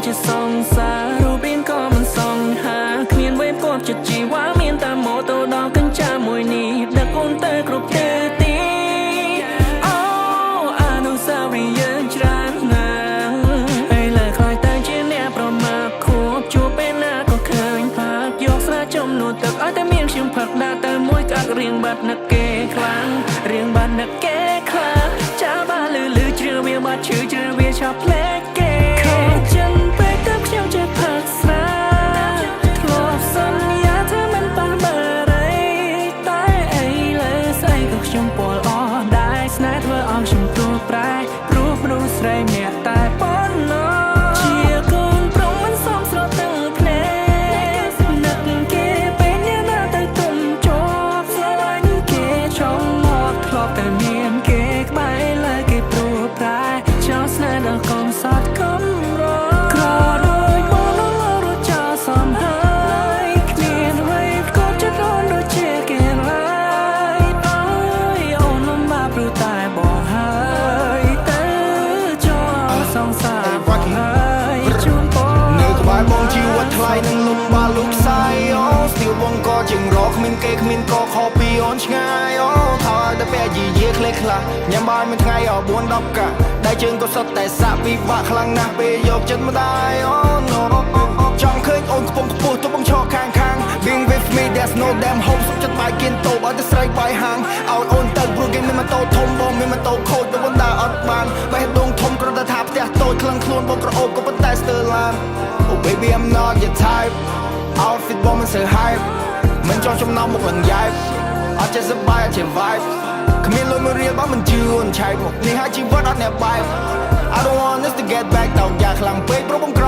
ជាសង្សាររូបរាងក៏មិនសង្ហាគ្មានវេបគប់ចិត្តជីវ៉ាមានតែម៉ូតូដល់កញ្ចាមួយនេះដឹកអូនទៅគ្រប់ទិសទីអូអនុស្សាវរីយ៍យើងច្រើនណាស់ហើយលើខ្លាយតែជាអ្នកប្រមាថខួបជួបពេលណាក៏ឃើញផាកយកស្រាចំនួនទឹកឲ្យតែមានខ្ញុំផឹកដើរទៅមួយកាក់រៀងបាត់នឹកគេខ្លាំងរៀងបាត់នឹកគេខ្លាំងចាបានលឺជ្រឿវាបាត់ឈឺជ្រឿវាឆាប់ផ្លែកគេខំចិនពេកទៅខ្ញុំចេះផឹកស្រាធ្លាប់សន្យាថាមិនប៉ះបើរីតែអីលើស្អីក៏ខ្ញុំពលអស់ដែរស្នេហ៍ធ្វើឲ្យខ្ញុំទូប្រែព្រោះមនុស្សស្រីម្នាក់តែប៉ុណ្ណោះជាកូនប្រុងមិនសមស្របទាំងភ្នែកនឹកគេពេលញ៉ាំណាទៅទុំជាប់ស្រឡាញ់គេចង់មកធ្លាប់តែមានគេក្បែរលើគេព្រោះប្រែចង់ស្នេហ៍ដល់កុំសត់កុំរក្រដោយបងនៅរត់ចោលសំហើយគ្មានអ្វីក៏ចិត្តអូនដូចជាគេឡើយអើយអូនលំបាកព្រោះតែបងហើយទៅចោលសង្សារបងហើយជូនបងនៅក្បែរបងជីវិតថ្លៃនឹងលំបាកលោកខ្សែអូស្ទីលបងក៏ជាងរកគ្មានគេគ្មានក៏ខុសពីអូនឆ្ងាយអូថើតែពេលយីយាខ្លះខ្លះញ៉ាំបាយមួយថ្ងៃ4 10កាក់ដែលជើងក៏សុទ្ធតែសាក់ពិបាកខ្លាំងណាស់ពេលយកចិត្តម្ដាយអូ no ចង់ឃើញអូនខ្ពង់ខ្ពស់ទៅបងឈរខាង Being with me there's no damn hope សុខចិត្តបាយគៀនតូបឲ្យតែស្រែកបាយហាងឲ្យអូនទៅព្រោះគេមានម៉ូតូធំបងមានម៉ូតូខូចទៅបងដើរអត់បានបេះដូងធំគ្រាន់តែថាផ្ទះតូចខ្លាំងខ្លួនបងក្រអូបក៏ប៉ុន្តែស្ទើរឡាន Oh baby I'm not your type Outfit បងមិនសូវ hype មិនចង់ចំណោមមុខលងយ៉ែបអត់ចេះសប្បាយអត់ចេះ vibe គ្មានលុយមួយរៀលបងមិនជឿអូនឆែកមកនេះហើយជីវិតអត់អ្នកបែប I don't want us to get back តោកយ៉ាខ្លាំងពេកព្រោះបងក្រ